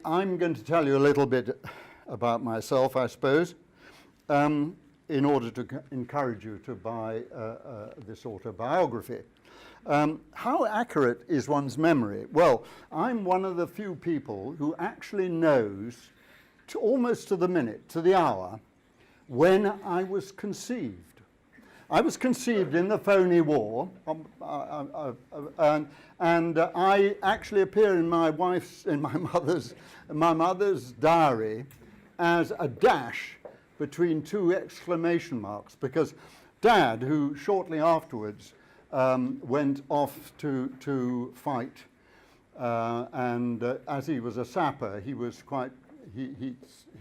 I'm going to tell you a little bit about myself, I suppose, in order to encourage you to buy this autobiography. How accurate is one's memory? Well, I'm one of the few people who actually knows, almost to the minute, to the hour, when I was conceived. I was conceived in the phony war, and I actually appear in my mother's diary as a dash between two exclamation marks, because Dad, who shortly afterwards went off to fight, and as he was a sapper, he was he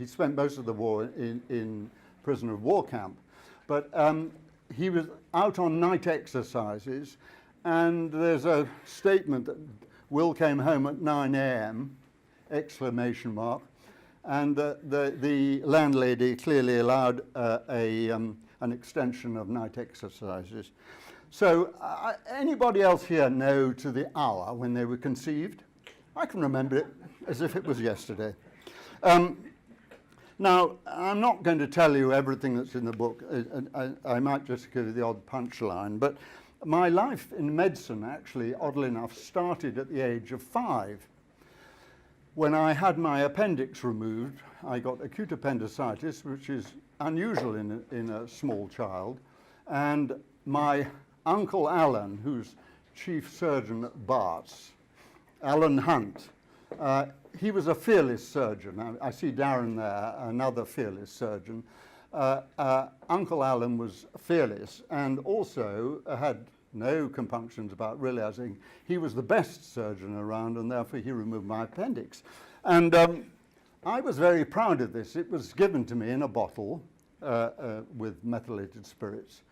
spent most of the war in prisoner of war camp, but he was out on night exercises, and there's a statement that Will came home at 9 a.m. exclamation mark, and the landlady clearly allowed an extension of night exercises. So anybody else here know to the hour when they were conceived? I can remember it as if it was yesterday. Now, I'm not going to tell you everything that's in the book. I might just give you the odd punchline, but my life in medicine actually, oddly enough, started at the age of 5. When I had my appendix removed, I got acute appendicitis, which is unusual in a small child, and my Uncle Alan, who's chief surgeon at Bart's, Alan Hunt, he was a fearless surgeon. I see Darren there, another fearless surgeon. Uncle Alan was fearless and also had no compunctions about realizing he was the best surgeon around, and therefore he removed my appendix. And I was very proud of this. It was given to me in a bottle with methylated spirits,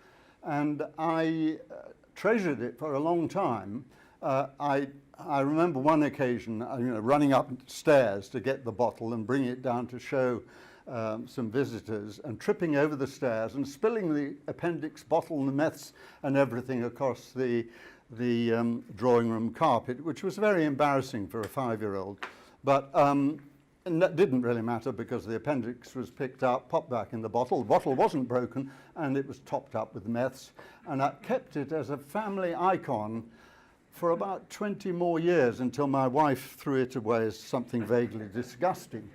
and I treasured it for a long time. I remember one occasion, running upstairs to get the bottle and bring it down to show some visitors, and tripping over the stairs and spilling the appendix bottle and the meths and everything across the drawing room carpet, which was very embarrassing for a 5-year-old. But and that didn't really matter, because the appendix was picked up, popped back in the bottle. The bottle wasn't broken, and it was topped up with meths. And I kept it as a family icon for about 20 more years, until my wife threw it away as something vaguely disgusting.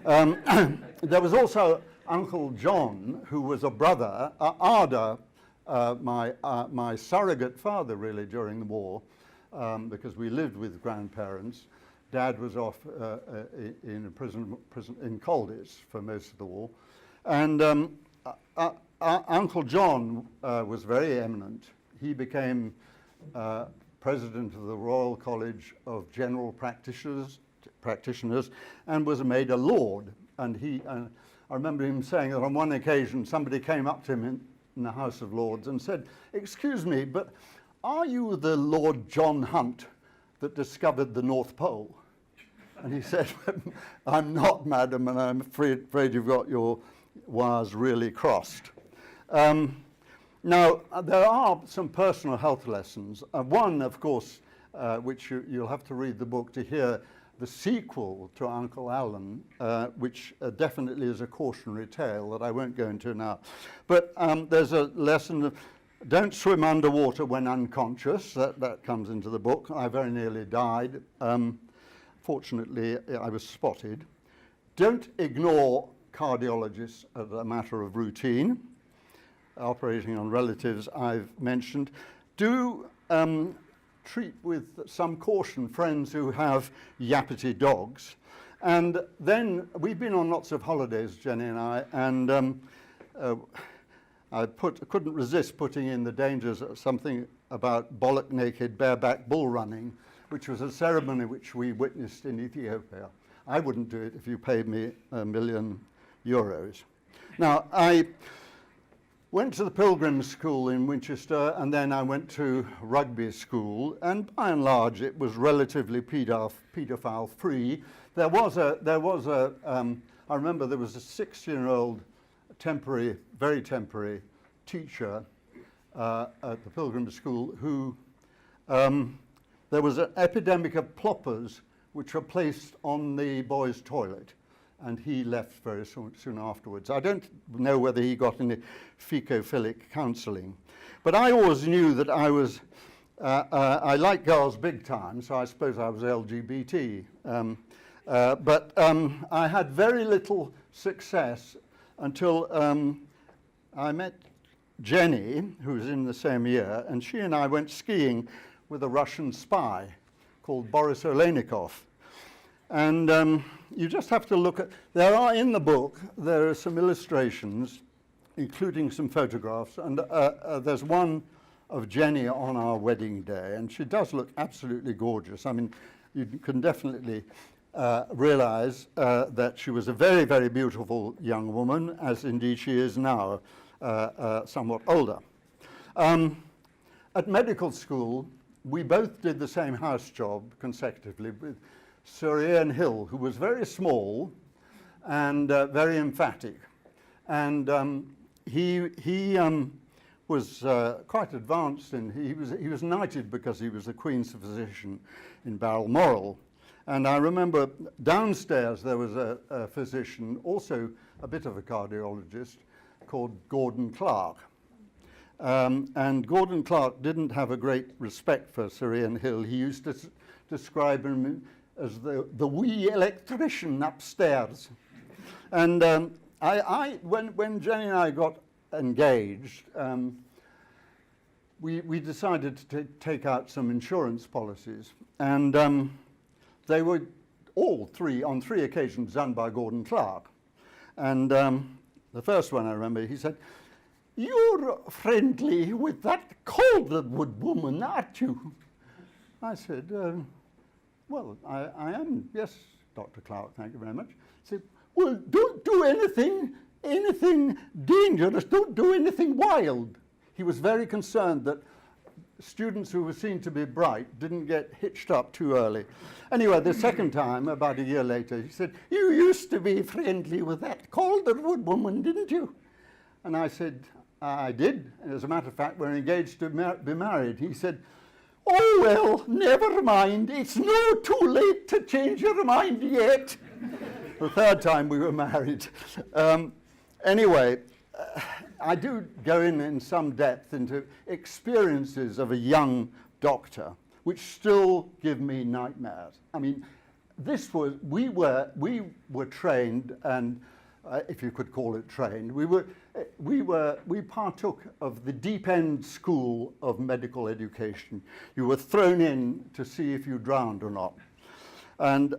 There was also Uncle John, who was a brother, Ada, my surrogate father really during the war, because we lived with grandparents. Dad was off in a prison in Caldice for most of the war. And Uncle John was very eminent. He became president of the Royal College of General Practitioners, and was made a lord. And I remember him saying that on one occasion somebody came up to him in the House of Lords and said, "Excuse me, but are you the Lord John Hunt that discovered the North Pole?" And he said, "I'm not, madam, and I'm afraid you've got your wires really crossed." Now, there are some personal health lessons. One, of course, which you'll have to read the book to hear the sequel to Uncle Alan, which definitely is a cautionary tale that I won't go into now. But there's a lesson of don't swim underwater when unconscious. That comes into the book. I very nearly died. Fortunately, I was spotted. Don't ignore cardiologists as a matter of routine. Operating on relatives, I've mentioned. Do treat with some caution friends who have yappity dogs. And then we've been on lots of holidays, Jenny and I, and I couldn't resist putting in the dangers of something about bollock naked bareback bull running, which was a ceremony which we witnessed in Ethiopia. I wouldn't do it if you paid me €1 million. Now, I went to the Pilgrim School in Winchester, and then I went to rugby school, and by and large it was relatively paedophile free. I remember there was a 16-year-old very temporary teacher at the Pilgrim School who, there was an epidemic of ploppers which were placed on the boys' toilet, and he left very soon afterwards. I don't know whether he got any fecophilic counselling, but I always knew that I like girls big time, so I suppose I was LGBT. But I had very little success until I met Jenny, who was in the same year, and she and I went skiing with a Russian spy called Boris Olenikov. And you just have to look at, in the book, there are some illustrations, including some photographs, and there's one of Jenny on our wedding day, and she does look absolutely gorgeous. I mean, you can definitely realize that she was a very, very beautiful young woman, as indeed she is now, somewhat older. At medical school, we both did the same house job consecutively with Sir Ian Hill, who was very small and very emphatic. And he was quite advanced, and he was knighted because he was the Queen's physician in Balmoral. And I remember downstairs there was a physician, also a bit of a cardiologist, called Gordon Clark. And Gordon Clark didn't have a great respect for Sir Ian Hill. He used to describe him as the wee electrician upstairs. And when Jenny and I got engaged, we decided to take out some insurance policies. And they were all on three occasions done by Gordon Clark. And the first one I remember, he said, "You're friendly with that Calderwood woman, aren't you?" I said, "Well, I am, yes, Dr. Clark, thank you very much." He said, "Well, don't do anything dangerous, don't do anything wild." He was very concerned that students who were seen to be bright didn't get hitched up too early. Anyway, the second time, about a year later, he said, "You used to be friendly with that Calderwood woman, didn't you?" And I said, "I did. As a matter of fact, we're engaged to be married." He said, "Oh, well, never mind. It's no too late to change your mind yet." The third time we were married. Anyway, I do go in some depth into experiences of a young doctor, which still give me nightmares. I mean, we were trained, and if you could call it trained, we partook of the deep end school of medical education. You were thrown in to see if you drowned or not. And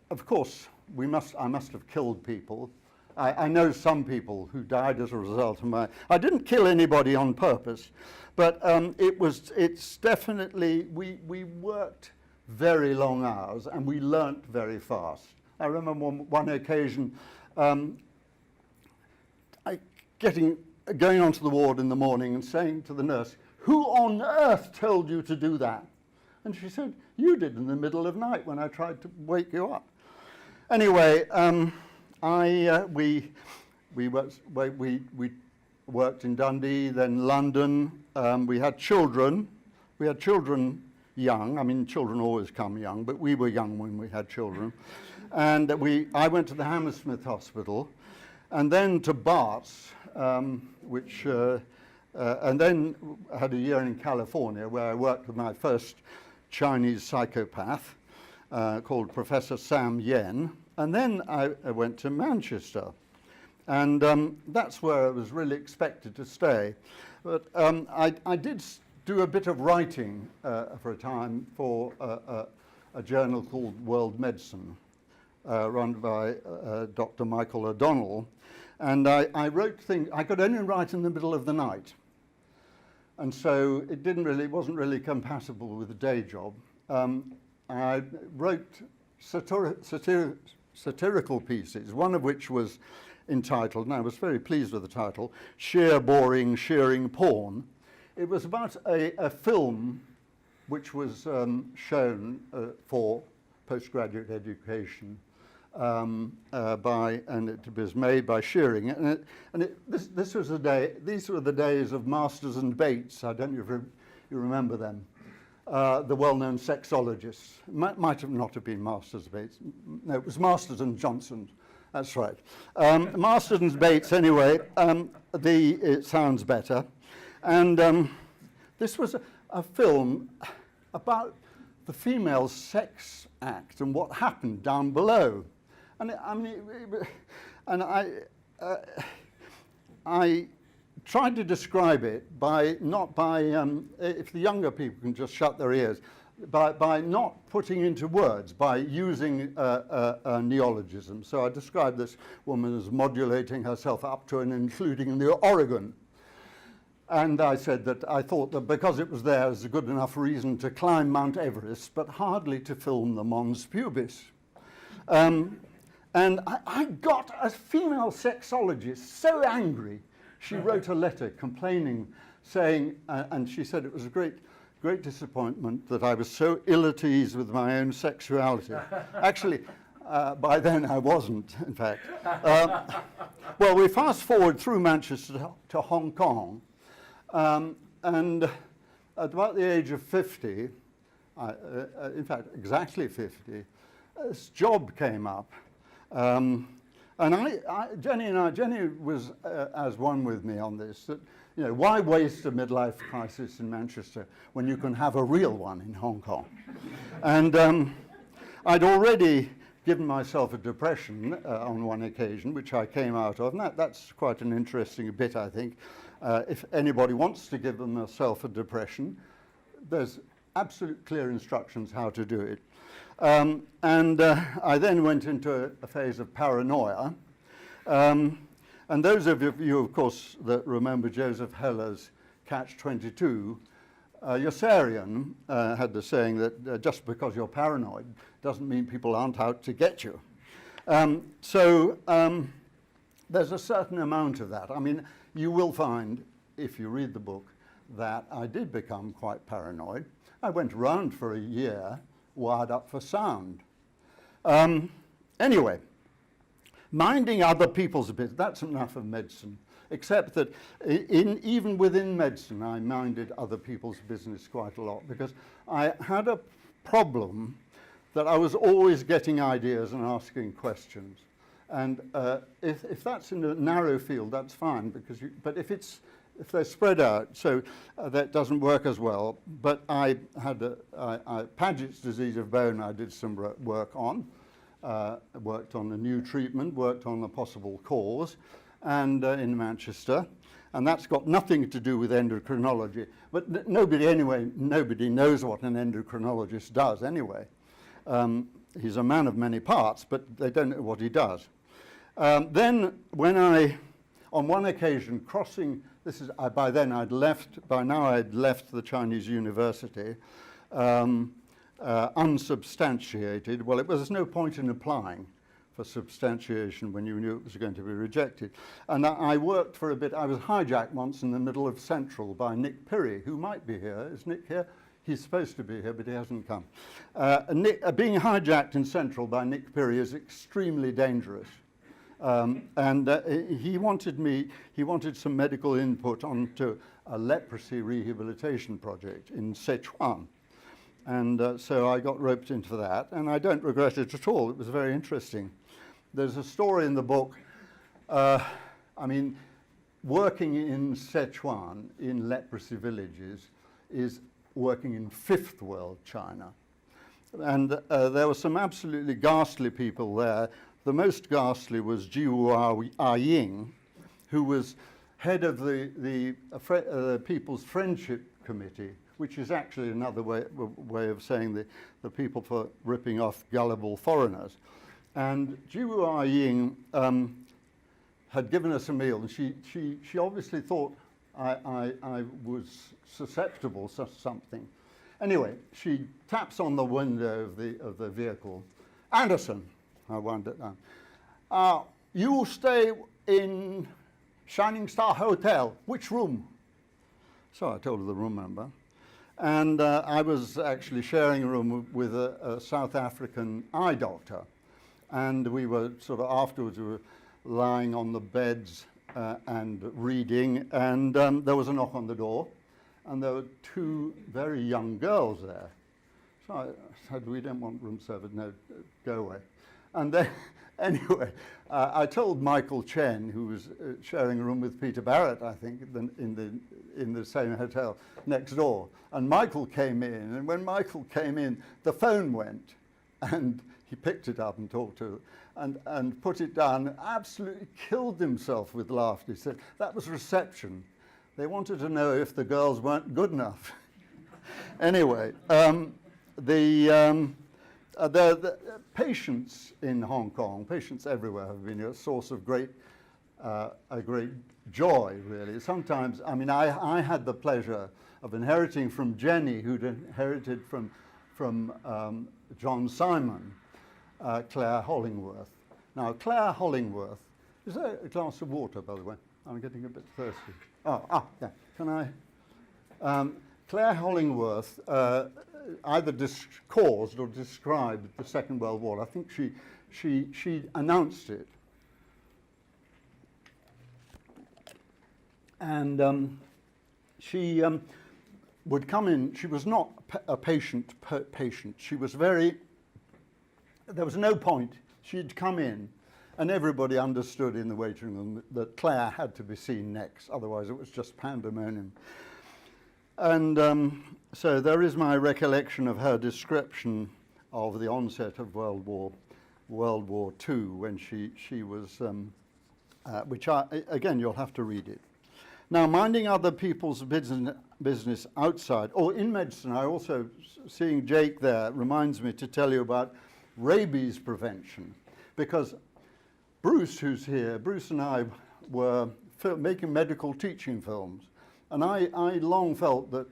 of course, I must have killed people. I know some people who died as a result of I didn't kill anybody on purpose, but it's definitely, we worked very long hours and we learnt very fast. I remember one occasion, going onto the ward in the morning and saying to the nurse, "Who on earth told you to do that?" And she said, "You did in the middle of night when I tried to wake you up." Anyway, we worked in Dundee, then London. We had children. We had children young. I mean, children always come young, but we were young when we had children. And I went to the Hammersmith Hospital, and then to Barts, and then I had a year in California where I worked with my first Chinese psychopath called Professor Sam Yen. And then I went to Manchester, and that's where I was really expected to stay. But I did do a bit of writing for a time for a journal called World Medicine, run by Dr. Michael O'Donnell. And I wrote things, I could only write in the middle of the night. And so it wasn't really compatible with the day job. I wrote satirical pieces, one of which was entitled, and I was very pleased with the title, "Sheer Boring Shearing Porn." It was about a film which was shown for postgraduate education and it was made by Shearing. These were the days of Masters and Bates. I don't know if you remember them. the well-known sexologists. Might have not have been Masters Bates. No, it was Masters and Johnson. That's right. Masters and Bates, anyway, it sounds better. And this was a film about the female sex act and what happened down below. And I tried to describe it not by if the younger people can just shut their ears, by not putting into words, by using a neologism. So I described this woman as modulating herself up to and including the Oregon. And I said that I thought that because it was there was a good enough reason to climb Mount Everest, but hardly to film the Mons Pubis. And I got a female sexologist so angry, she wrote a letter complaining, saying, and she said it was a great disappointment that I was so ill at ease with my own sexuality. Actually, by then I wasn't, in fact. Well, we fast forward through Manchester to Hong Kong, and at about the age of 50, in fact, exactly 50, this job came up. And Jenny was as one with me on this, that, you know, why waste a midlife crisis in Manchester when you can have a real one in Hong Kong? And I'd already given myself a depression on one occasion, which I came out of, and that's quite an interesting bit, I think. If anybody wants to give themselves a depression, there's absolute clear instructions how to do it. I then went into a phase of paranoia. And those of you, of course, that remember Joseph Heller's Catch-22, Yossarian had the saying that just because you're paranoid doesn't mean people aren't out to get you. There's a certain amount of that. I mean, you will find, if you read the book, that I did become quite paranoid. I went around for a year wired up for sound. Anyway, minding other people's business, that's enough of medicine, except that even within medicine, I minded other people's business quite a lot, because I had a problem that I was always getting ideas and asking questions. And if that's in a narrow field, that's fine, but if they're spread out, so that doesn't work as well. But I had Paget's disease of bone I did some work on, worked on a new treatment, worked on a possible cause, and in Manchester. And that's got nothing to do with endocrinology. But nobody knows what an endocrinologist does anyway. He's a man of many parts, but they don't know what he does. Then when on one occasion, crossing, by now I'd left the Chinese university, unsubstantiated. Well, there's no point in applying for substantiation when you knew it was going to be rejected. And I worked for a bit. I was hijacked once in the middle of Central by Nick Pirrie, who might be here. Is Nick here? He's supposed to be here, but he hasn't come. Being hijacked in Central by Nick Pirrie is extremely dangerous. He wanted some medical input onto a leprosy rehabilitation project in Sichuan. And so I got roped into that, and I don't regret it at all. It was very interesting. There's a story in the book, working in Sichuan, in leprosy villages, is working in fifth world China. And there were some absolutely ghastly people there. The most ghastly was Jiwu Ying, who was head of the People's Friendship Committee, which is actually another way of saying the people for ripping off gullible foreigners. And Jiwu Ying had given us a meal, and she obviously thought I was susceptible to something. Anyway, she taps on the window of the vehicle. Anderson, I wound it down. You stay in Shining Star Hotel. Which room? So I told her the room number. And I was actually sharing a room with a South African eye doctor. And we were afterwards, we were lying on the beds and reading. And there was a knock on the door. and there were two very young girls there. So I said, we don't want room service, no, go away. And then, anyway, I told Michael Chen, who was sharing a room with Peter Barrett, I think, in the same hotel next door. And Michael came in, and when Michael came in, the phone went, and he picked it up and talked to her, and put it down, absolutely killed himself with laughter. He said, that was reception. They wanted to know if the girls weren't good enough. Anyway, the patients in Hong Kong, patients everywhere, have been a source of a great joy, really. Sometimes, I mean, I had the pleasure of inheriting from Jenny, who'd inherited from John Simon, Claire Hollingworth. Now, Claire Hollingworth, is there a glass of water, by the way? I'm getting a bit thirsty. Yeah, can I? Claire Hollingworth either caused or described the Second World War. I think she announced it. And she would come in. She was not a patient. She was very, there was no point. She'd come in, and everybody understood in the waiting room that Claire had to be seen next, otherwise it was just pandemonium. And so there is my recollection of her description of the onset of World War II, when she was, which again, you'll have to read it. Now, minding other people's business outside, or in medicine, I also, seeing Jake there, reminds me to tell you about rabies prevention, because Bruce, who's here, Bruce and I were making medical teaching films, and I long felt that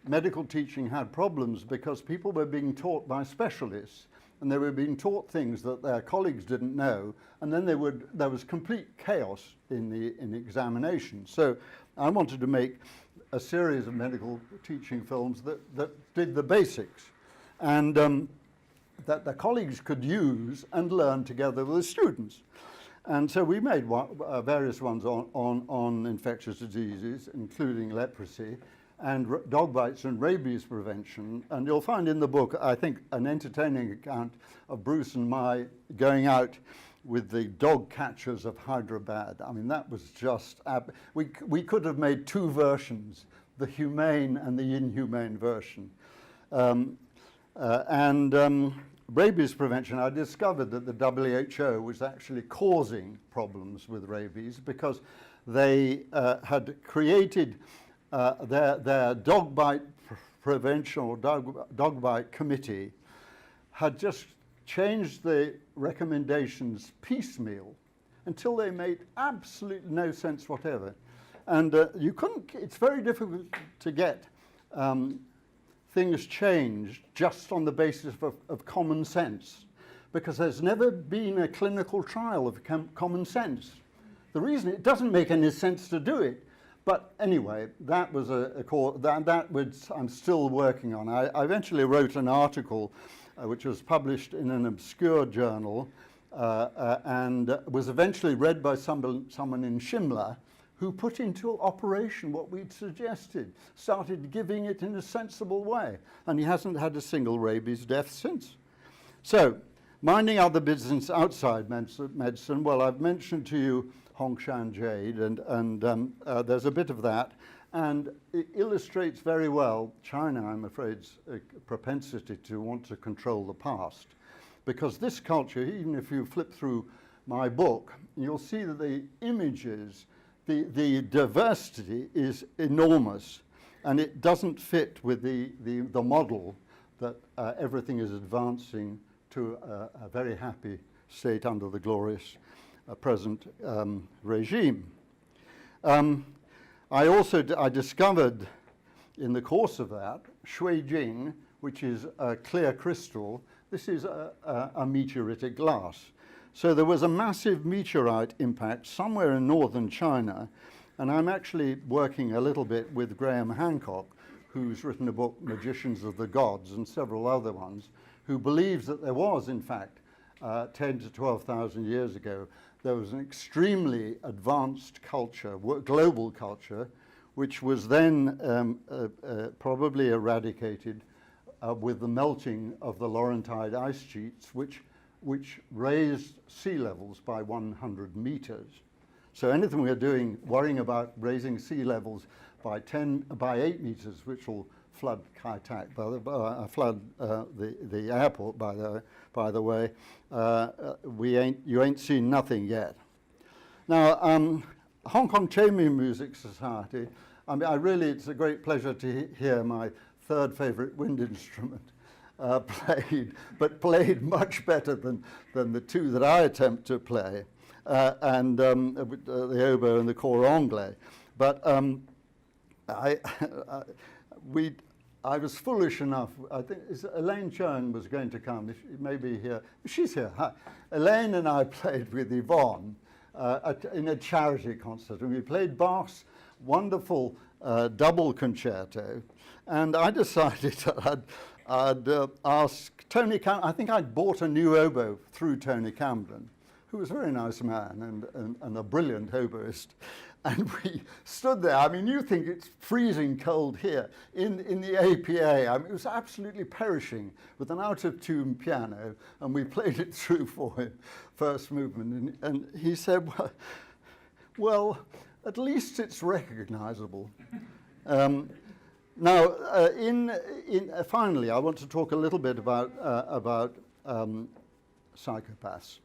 medical teaching had problems because people were being taught by specialists, and they were being taught things that their colleagues didn't know, and then there was complete chaos in the examination. So I wanted to make a series of medical teaching films that did the basics, and that the colleagues could use and learn together with the students. And so we made various ones on infectious diseases, including leprosy, and dog bites and rabies prevention. And you'll find in the book, I think, an entertaining account of Bruce and my going out with the dog catchers of Hyderabad. I mean, that was just, we could have made two versions, the humane and the inhumane version. Rabies prevention, I discovered that the WHO was actually causing problems with rabies because they had created their dog bite prevention or dog bite committee had just changed the recommendations piecemeal until they made absolutely no sense whatever. And it's very difficult to get things changed just on the basis of common sense, because there's never been a clinical trial of common sense. The reason it doesn't make any sense to do it. But anyway, that was I'm still working on. I eventually wrote an article which was published in an obscure journal and was eventually read by someone in Shimla, who put into operation what we'd suggested, started giving it in a sensible way, and he hasn't had a single rabies death since. So, minding other business outside medicine, well, I've mentioned to you Hongshan Jade, and there's a bit of that, and it illustrates very well China, I'm afraid's propensity to want to control the past, because this culture, even if you flip through my book, you'll see that the images, the diversity is enormous, and it doesn't fit with the model that everything is advancing to a very happy state under the glorious present regime. I discovered in the course of that Shui Jing, which is a clear crystal. This is a meteoritic glass. So there was a massive meteorite impact somewhere in northern China, and I'm actually working a little bit with Graham Hancock, who's written a book, Magicians of the Gods, and several other ones, who believes that there was, in fact, 10 to 12,000 years ago, there was an extremely advanced culture, global culture, which was then probably eradicated with the melting of the Laurentide ice sheets, which raised sea levels by 100 meters. So anything we're doing, worrying about raising sea levels by 8 meters, which will flood Kai Tak, flood the airport, by the way, you ain't seen nothing yet. Now, Hong Kong Chamber Music Society, I mean, it's a great pleasure to hear my third favorite wind instrument played, but played much better than the two that I attempt to play, and the oboe and the cor anglais. But I was foolish enough. I think Elaine Chern was going to come. Maybe here. She's here. Hi. Elaine and I played with Yvonne in a charity concert, and we played Bach's wonderful double concerto. And I decided that I'd ask Tony Camden. I think I'd bought a new oboe through Tony Camden, who was a very nice man and a brilliant oboist. And we stood there. I mean, you think it's freezing cold here. In the APA, I mean, it was absolutely perishing with an out-of-tune piano, and we played it through for him, first movement. And he said, well, at least it's recognizable. Now, finally, I want to talk a little bit about psychopaths.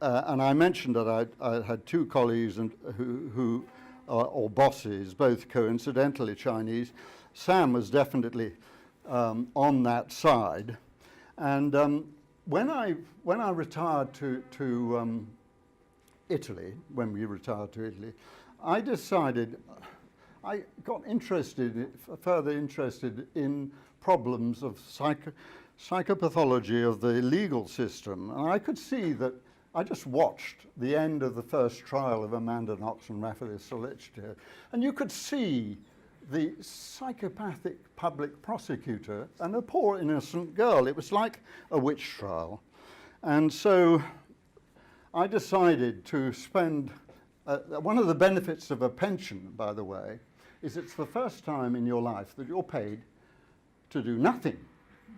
And I mentioned that I had two colleagues who or bosses, both coincidentally Chinese. Sam was definitely on that side. And when I retired to Italy, when we retired to Italy, I decided I got further interested in problems of psychopathology of the legal system. And I could see that I just watched the end of the first trial of Amanda Knox and Raphael Solicitore, and you could see the psychopathic public prosecutor and a poor innocent girl. It was like a witch trial. And so I decided to spend, one of the benefits of a pension, by the way, is it's the first time in your life that you're paid to do nothing.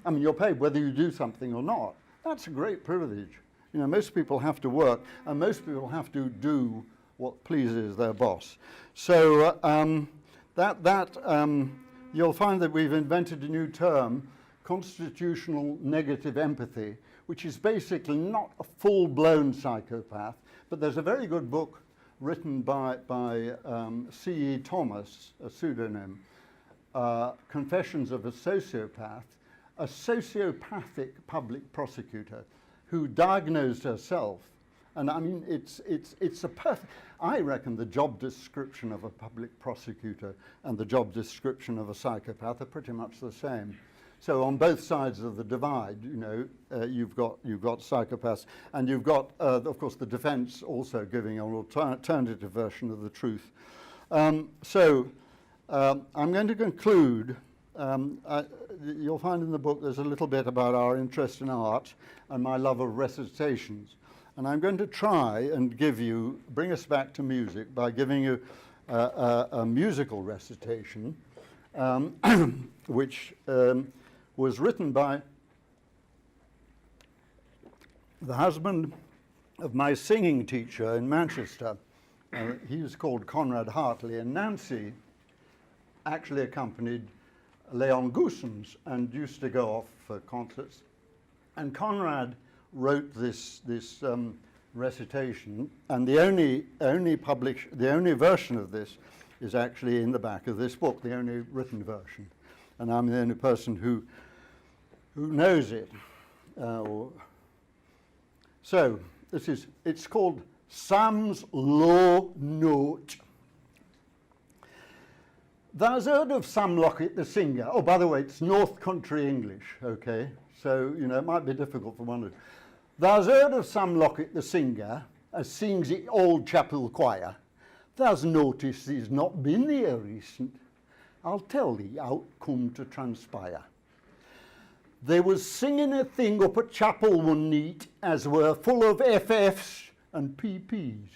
I mean, you're paid whether you do something or not. That's a great privilege. You know, most people have to work, and most people have to do what pleases their boss. So you'll find that we've invented a new term, constitutional negative empathy, which is basically not a full-blown psychopath, but there's a very good book written by C.E. Thomas, a pseudonym, Confessions of a Sociopath, a sociopathic public prosecutor who diagnosed herself. And I mean, it's a perfect, I reckon the job description of a public prosecutor and the job description of a psychopath are pretty much the same. So on both sides of the divide, you know, you've got psychopaths, and you've got, of course, the defense also giving an alternative version of the truth. So I'm going to conclude. You'll find in the book there's a little bit about our interest in art and my love of recitations. And I'm going to try and bring us back to music by giving you a musical recitation, which was written by the husband of my singing teacher in Manchester. He was called Conrad Hartley, and Nancy actually accompanied Leon Goossens and used to go off for concerts. And Conrad wrote this recitation, and the only version of this is actually in the back of this book, the only written version, and I'm the only person who knows it. So it's called Sam's Low Note. Thou's heard of Sam Lockett the singer? Oh, by the way, it's North Country English, okay? So, you know, it might be difficult for one of you. Thou's heard of Sam Lockett the singer, as sings the Old Chapel Choir. Thou's noticed he's not been here recent. I'll tell thee how it come to transpire. They was singing a thing up at chapel one night as were full of FFs and PPs.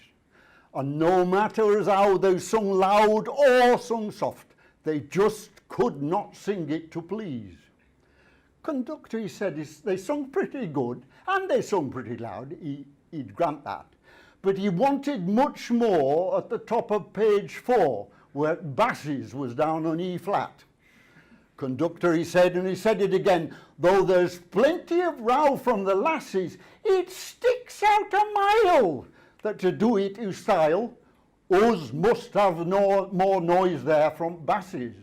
And no matter as how they sung loud or sung soft, they just could not sing it to please. Conductor, he said, they sung pretty good, and they sung pretty loud, he'd grant that. But he wanted much more at the top of page 4, where basses was down on E flat. Conductor, he said, and he said it again, though there's plenty of row from the lassies, it sticks out a mile that to do it in style, us must have more noise there from basses.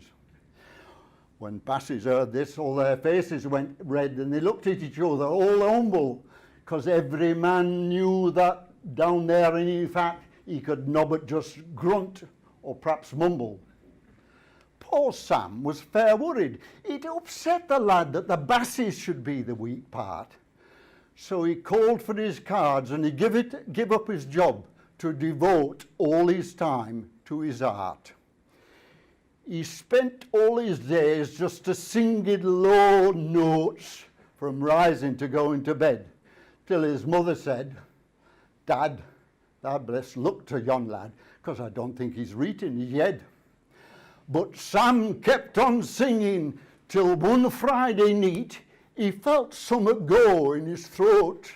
When basses heard this, all their faces went red and they looked at each other, all humble, because every man knew that down there in fact he could not but just grunt or perhaps mumble. Poor Sam was fair worried. It upset the lad that the basses should be the weak part. So he called for his cards and he give up his job to devote all his time to his art. He spent all his days just to singing low notes from rising to going to bed, till his mother said, "Dad, thou bless look to yon lad, because I don't think he's reading his head." But Sam kept on singing till one Friday night he felt summat go in his throat.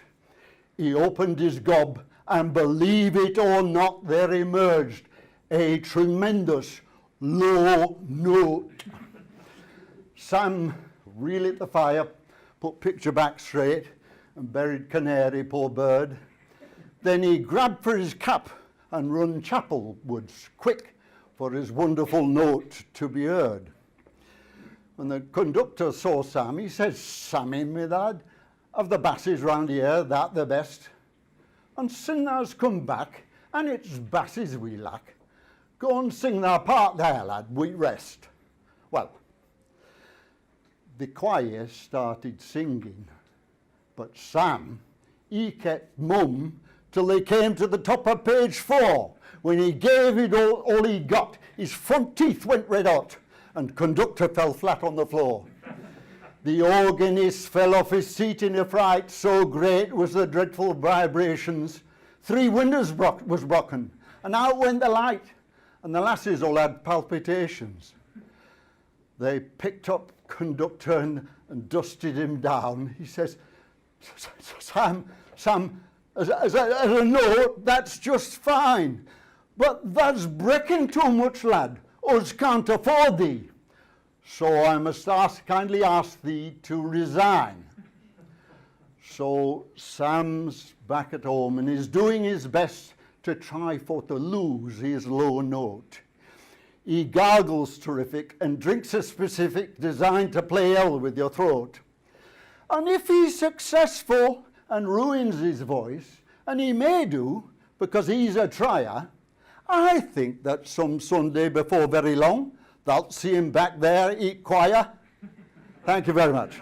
He opened his gob, and believe it or not, there emerged a tremendous low note. Sam relit the fire, put picture back straight, and buried Canary, poor bird. Then he grabbed for his cap and run chapel wards quick for his wonderful note to be heard. When the conductor saw Sam, he said, "Sammy, me lad, of the basses round here, that the best. And sin thou's come back, and it's basses we lack. Go and sing thy part there, lad, we rest." Well, the choir started singing, but Sam, he kept mum till they came to the top of page 4. When he gave it all he got, his front teeth went red hot, and conductor fell flat on the floor. The organist fell off his seat in a fright, so great was the dreadful vibrations. 3 windows was broken, and out went the light, and the lasses all had palpitations. They picked up conductor and dusted him down. He says, Sam, as a note, that's just fine. But that's breaking too much, lad. Us can't afford thee. So I must kindly ask thee to resign. So Sam's back at home and is doing his best to try for to lose his low note. He gargles terrific and drinks a specific designed to play hell with your throat. And if he's successful and ruins his voice, and he may do because he's a trier, I think that some Sunday before very long, thou'lt see him back there eat choir. Thank you very much.